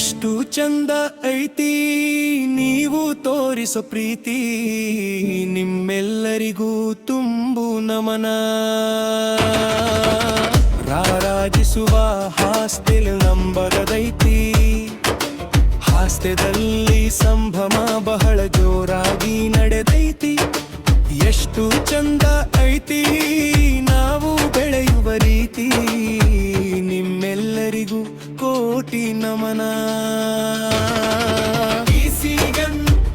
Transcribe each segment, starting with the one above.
ಎಷ್ಟು ಚಂದ ಐತಿ ನೀವು ತೋರಿಸೋ ಪ್ರೀತಿ, ನಿಮ್ಮೆಲ್ಲರಿಗೂ ತುಂಬು ನಮನ. ರಾರಾಜಿಸುವ ಹಾಸ್ಟೆಲ್ ನಂಬರದೈತಿ, ಹಾಸ್ಯದಲ್ಲಿ ಸಂಭ್ರಮ ಬಹಳ ಜೋರಾಗಿ ನಡೆದೈತಿ. ಎಷ್ಟು ಚಂದ ಐತಿ ನಾವು ಬೆಳೆಯುವ ರೀತಿ, ನಿಮ್ಮೆಲ್ಲರಿಗೂ ಕೋಟಿ ನಮನ.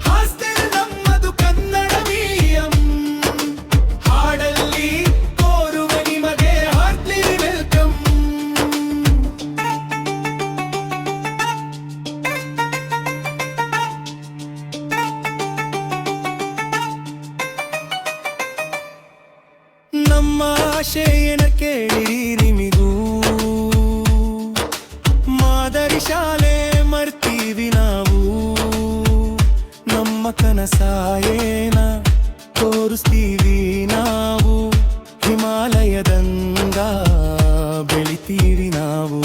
ಹಾಸ್ಟೆಲ್ ನಮ್ಮದು ಕನ್ನಡ ಮೀಡಿಯಂ, ಹಾಡಲ್ಲಿ ಕೋರುವೆ ನಿಮಗೆ ಹಾರ್ಟ್ಲಿ ವೆಲ್ಕಮ್. ನಮ್ಮ ಆಶಯನ ಕೇಳಿರಿ ನಿಮಿಗೂ, ಮಾದರಿ ಶಾಲೆ ಮರ್ತೀವಿ ನಾವು. ನಮ್ಮ ಕನಸಾಯೇನ ತೋರಿಸ್ತೀವಿ ನಾವು, ಹಿಮಾಲಯದಂಗ ಬೆಳಿತೀವಿ ನಾವು.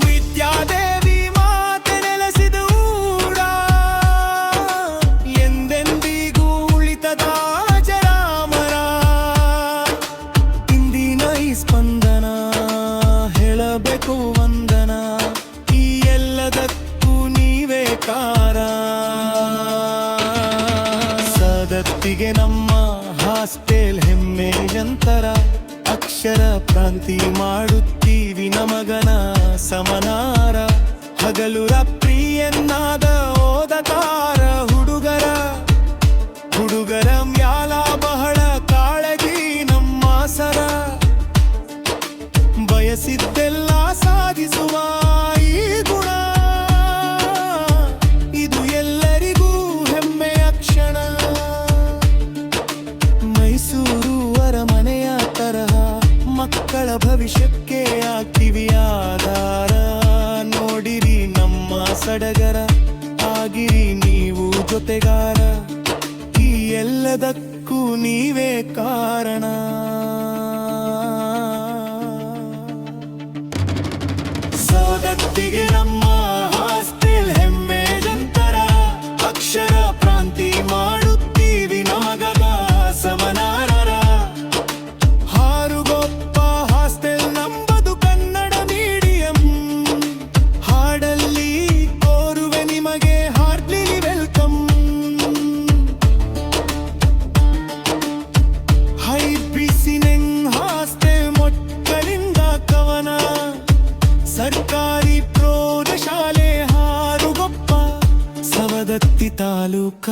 ವಿದ್ಯಾದೇವಿ ಮಾತೆ ನೆಲೆಸಿದ ಊರ, ಎಂದೆಂದಿಗೂ ಉಳಿತದ ಜರಾಮರ. ಇಂದಿನ ಈ ಸ್ಪಂದನ ಹೇಳಬೇಕು ವಂದನ, ಈ ಎಲ್ಲದಕ್ಕೂ ನೀವೇ ಕಾರ. ಸದತ್ತಿಗೆ ನಮ್ಮ ಹಾಸ್ಟೆಲ್ ಹೆಮ್ಮೆಯಂತರ, ಅಕ್ಷರ ಕ್ರಾಂತಿ ಮಾಡುತ್ತೀವಿ ನಮಗನ ಸಮನಾರ. ಹಗಲು ರಾತ್ರಿ ಎನ್ನಾದ ಓದಕಾರ ಹುಡುಗರ ಮ್ಯಾಲ ಬಹಳ ಕಾಳಜಿ ನಮ್ಮ ಸರ. ಬಯಸಿದ್ದೆಲ್ಲ ಸಾಧಿಸುವ ಈ ಗುಣ, ಇದು ಎಲ್ಲರಿಗೂ ಹೆಮ್ಮೆಯ ಕ್ಷಣ. ಮೈಸೂರು ಅರಮನೆಯ ತರಹ ಮಕ್ಕಳ ಭವಿಷ್ಯಕ್ಕೆ ಆಗ್ತೀವಿ ಆಧಾರ. ನೋಡಿರಿ ನಮ್ಮ ಸಡಗರ, ಆಗಿರಿ ನೀವು ಜೊತೆಗಾರ. ಈ ಎಲ್ಲದಕ್ಕೂ ನೀವೇ ಕಾರಣ. ಸೋದತ್ತಿಗೆ ನಮ್ಮ ಹಾಸ್ಟೆಲ್ ಹೆಮ್ಮೆಯಂತರ, ಅಕ್ಷರ ಕ್ರಾಂತಿ ಮಾಡುತ್ತೀವಿ ನಮಗಗ ಸಮನಾರರ. ಹಾರುಗೊಪ್ಪ ಹಾಸ್ಟೆಲ್ ನಂಬದು ಕನ್ನಡ ಮೀಡಿಯಂ, ಹಾಡಲ್ಲಿ ಕೋರುವೆ ನಿಮಗೆ ಹಾರ್ಟ್ಲಿ ವೆಲ್ಕಮ್. ಹೈ ಬಿಸಿನೆಂಗ್ ಹಾಸ್ಟೆಲ್ ಮೊಟ್ಟಲಿಂದ ಕವನ, ಸರ್ಕಾರಿ ಪ್ರೌಢಶಾಲೆ ಹಾರುಗೊಪ್ಪ, ಸವದತ್ತಿ ತಾಲೂಕ.